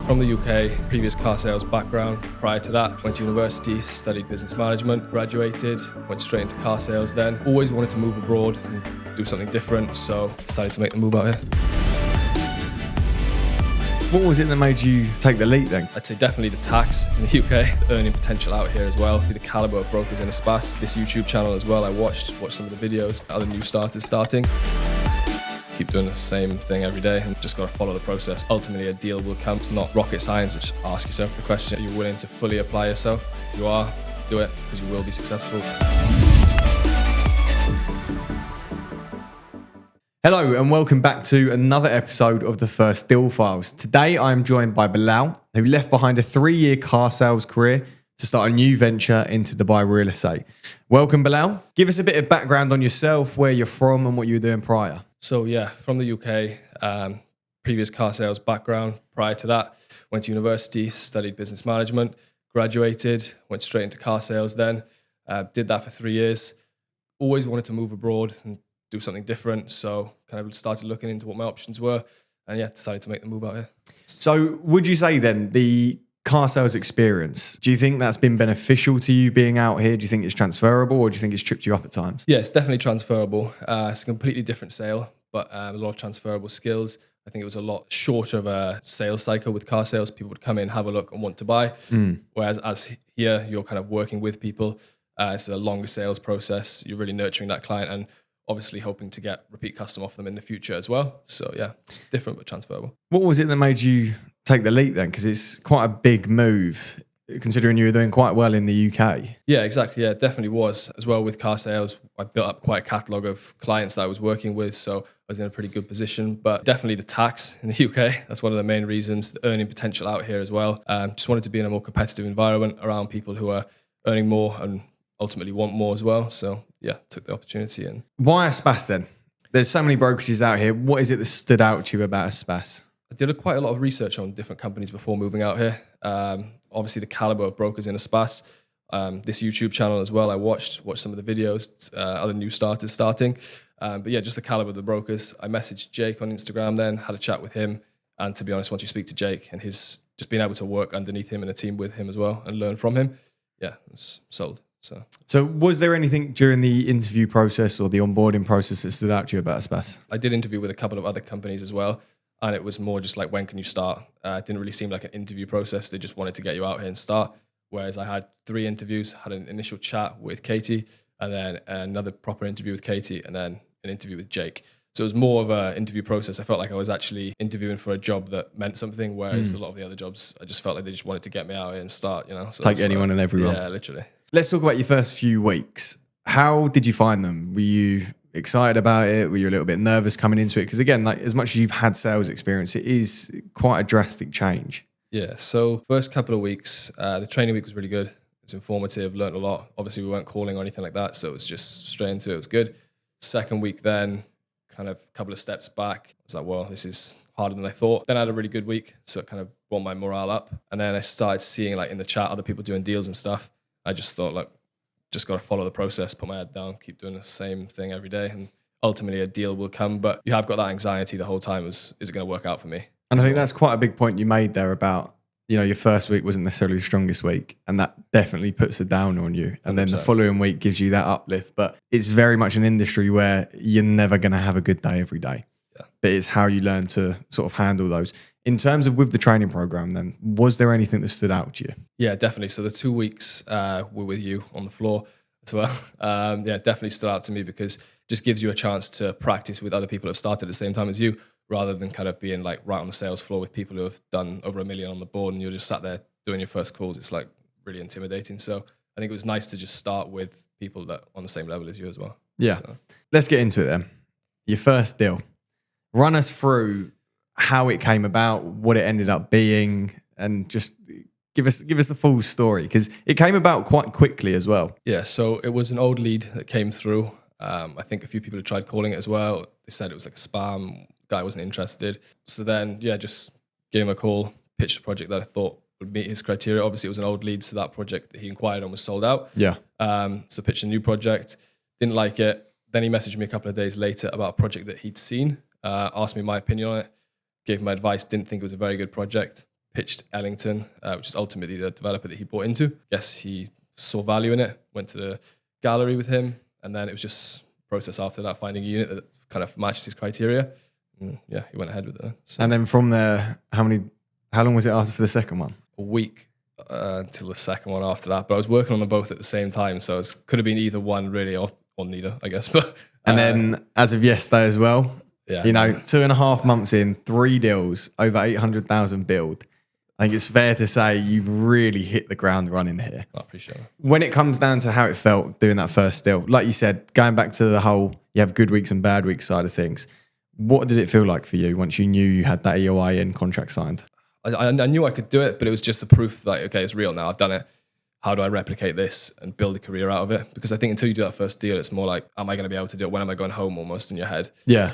from the UK, previous car sales background. Prior to that, went to university, studied business management, graduated, went straight into car sales then. Always wanted to move abroad and do something different, so decided to make the move out here. What was it that made you take the leap then? I'd say definitely the tax in the UK, the earning potential out here as well, the caliber of brokers in Espace. This YouTube channel as well, I watched some of the videos, other new starters starting. Keep doing the same thing every day and just got to follow the process. Ultimately, a deal will come. It's not rocket science. Just ask yourself the question, are you willing to fully apply yourself? If you are, do it, because you will be successful. Hello and welcome back to another episode of the First Deal Files. Today I'm joined by Bilal, who left behind a 3-year car sales career to start a new venture into Dubai real estate. Welcome, Bilal. Give us a bit of background on yourself, where you're from and what you were doing prior. So yeah, from the UK, previous car sales background. Prior to that, went to university, studied business management, graduated, went straight into car sales then. Did that for 3 years. Always wanted to move abroad and do something different. So kind of started looking into what my options were and yeah, decided to make the move out here. So would you say then the car sales experience, do you think that's been beneficial to you being out here? Do you think it's transferable or do you think it's tripped you up at times? Yeah, it's definitely transferable. It's a completely different sale, but a lot of transferable skills. I think it was a lot shorter of a sales cycle with car sales. People would come in, have a look and want to buy. Whereas as here, you're kind of working with people. It's a longer sales process. You're really nurturing that client and obviously hoping to get repeat custom off them in the future as well. So yeah, it's different but transferable. What was it that made you take the leap then? Because it's quite a big move considering you were doing quite well in the UK. Yeah, exactly. Yeah, it definitely was. As well with car sales, I built up quite a catalogue of clients that I was working with. So I was in a pretty good position, but definitely the tax in the UK, that's one of the main reasons. The earning potential out here as well. Just wanted to be in a more competitive environment around people who are earning more and ultimately want more as well. So yeah, took the opportunity. And why Espace then? There's so many brokerages out here. What is it that stood out to you about Espace? I did quite a lot of research on different companies before moving out here. Obviously the caliber of brokers in Espace. This YouTube channel as well, I watched some of the videos, other new starters starting. But yeah, just the caliber of the brokers. I messaged Jake on Instagram then, had a chat with him. And to be honest, once you speak to Jake and his just being able to work underneath him in a team with him as well and learn from him, yeah, it's sold. So was there anything during the interview process or the onboarding process that stood out to you about Espace? I did interview with a couple of other companies as well. And it was more just like, when can you start? It didn't really seem like an interview process. They just wanted to get you out here and start. Whereas I had 3 interviews, had an initial chat with Katie, and then another proper interview with Katie, and then an interview with Jake. So it was more of an interview process. I felt like I was actually interviewing for a job that meant something, whereas a lot of the other jobs, I just felt like they just wanted to get me out here and start, you know. So take anyone and everyone. Yeah, literally. Let's talk about your first few weeks. How did you find them? Were you excited about it? Were you a little bit nervous coming into it? Because again, like as much as you've had sales experience, it is quite a drastic change. Yeah. So first couple of weeks, the training week was really good. It's informative, learned a lot. Obviously we weren't calling or anything like that. So it was just straight into it. It was good. Second week then, kind of a couple of steps back. I was like, well, this is harder than I thought. Then I had a really good week. So it kind of brought my morale up. And then I started seeing like in the chat, other people doing deals and stuff. I just thought like, just got to follow the process, put my head down, keep doing the same thing every day. And ultimately a deal will come. But you have got that anxiety the whole time. Is it going to work out for me? And I think that's quite a big point you made there about, you know, your first week wasn't necessarily the strongest week. And that definitely puts a down on you. And 100%. Then the following week gives you that uplift. But it's very much an industry where you're never going to have a good day every day. Yeah. But it's how you learn to sort of handle those. In terms of with the training program then, was there anything that stood out to you? Yeah, definitely. So the 2 weeks were with you on the floor as well. Yeah, definitely stood out to me because it just gives you a chance to practice with other people who have started at the same time as you, rather than kind of being like right on the sales floor with people who have done over $1 million on the board and you're just sat there doing your first calls. It's like really intimidating. So I think it was nice to just start with people that are on the same level as you as well. Yeah. So. Let's get into it then. Your first deal. Run us through how it came about, what it ended up being, and just give us the full story, because it came about quite quickly as well. Yeah, so it was an old lead that came through. I think a few people had tried calling it as well. They said it was like a spam. Guy wasn't interested. So then, yeah, just gave him a call, pitched a project that I thought would meet his criteria. Obviously, it was an old lead, so that project that he inquired on was sold out. Yeah. So pitched a new project, didn't like it. Then he messaged me a couple of days later about a project that he'd seen, asked me my opinion on it, gave him my advice, didn't think it was a very good project. pitched Ellington, which is ultimately the developer that he bought into. Guess he saw value in it, went to the gallery with him, and then it was just process after that, finding a unit that kind of matches his criteria. And yeah, he went ahead with it. So And then from there, how long was it after for the second one? a week until the second one after that. But I was working on them both at the same time, so it could have been either one really, or neither, I guess. But And then as of yesterday as well, yeah, 2.5 months in, 3 deals, over 800,000 build. I think it's fair to say you've really hit the ground running here. I appreciate it. When it comes down to how it felt doing that first deal, like you said, going back to the whole you have good weeks and bad weeks side of things, what did it feel like for you once you knew you had that EOI and contract signed? I knew I could do it, but it was just the proof that, okay, it's real now. I've done it. How do I replicate this and build a career out of it? Because I think until you do that first deal, it's more like, am I going to be able to do it? When am I going home almost in your head? Yeah.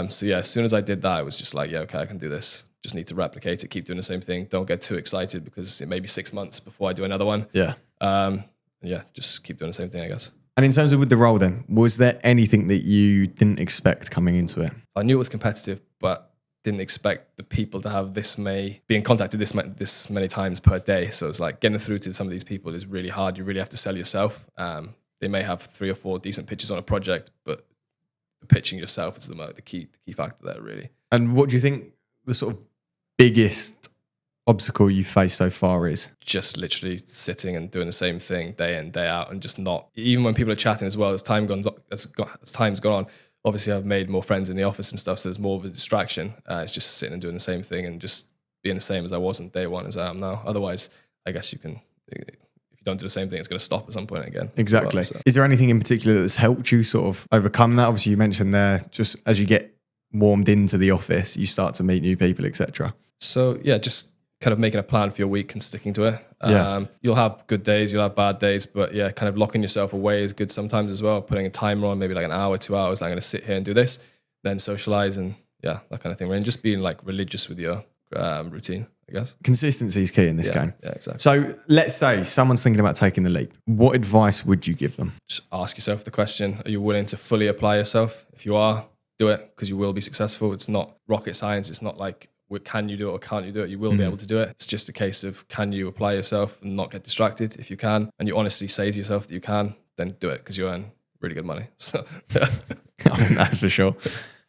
So yeah, as soon as I did that, it was just like, yeah, okay, I can do this. Just need to replicate it, keep doing the same thing. Don't get too excited because it may be 6 months before I do another one. Yeah. Yeah, just keep doing the same thing, I guess. And in terms of with the role then, was there anything that you didn't expect coming into it? I knew it was competitive, but didn't expect the people to have being contacted this many times per day. So it's like getting through to some of these people is really hard. You really have to sell yourself. They may have 3 or 4 decent pitches on a project, but the pitching yourself is the key factor there, really. And what do you think the sort of biggest obstacle you faced so far is? Just literally sitting and doing the same thing day in, day out, and just not, even when people are chatting as well, as time's gone on, obviously I've made more friends in the office and stuff, so there's more of a distraction. It's just sitting and doing the same thing and just being the same as I was on day one as I am now. Otherwise, I guess if you don't do the same thing, it's going to stop at some point again. Exactly. Well, so. Is there anything in particular that's helped you sort of overcome that? Obviously, you mentioned there, just as you get warmed into the office, you start to meet new people, etc. So yeah, just kind of making a plan for your week and sticking to it. You'll have good days, you'll have bad days, but yeah, kind of locking yourself away is good sometimes as well. Putting a timer on, maybe like an hour, 2 hours, I'm going to sit here and do this, then socialize and yeah, that kind of thing. And just being like religious with your routine, I guess. Consistency is key in this game. Yeah, exactly. So let's say someone's thinking about taking the leap. What advice would you give them? Just ask yourself the question, are you willing to fully apply yourself? If you are, do it, because you will be successful. It's not rocket science. It's not like, can you do it or can't you do it? You will be able to do it. It's just a case of, can you apply yourself and not get distracted? If you can, and you honestly say to yourself that you can, then do it, because you earn really good money. So yeah. That's for sure.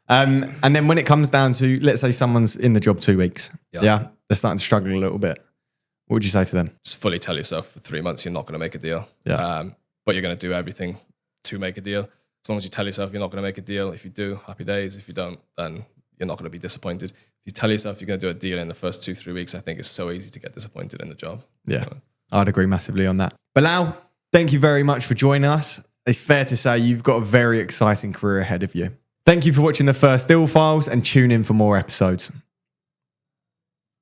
And then when it comes down to, let's say someone's in the job 2 weeks. Yeah. They're starting to struggle a little bit. What would you say to them? Just fully tell yourself for 3 months you're not going to make a deal. Yeah. But you're going to do everything to make a deal. As long as you tell yourself you're not going to make a deal. If you do, happy days. If you don't, then you're not going to be disappointed. If you tell yourself you're going to do a deal in the first 2-3 weeks, I think it's so easy to get disappointed in the job. Yeah, I'd agree massively on that. Bilal, thank you very much for joining us. It's fair to say you've got a very exciting career ahead of you. Thank you for watching the first Deal Files, and tune in for more episodes.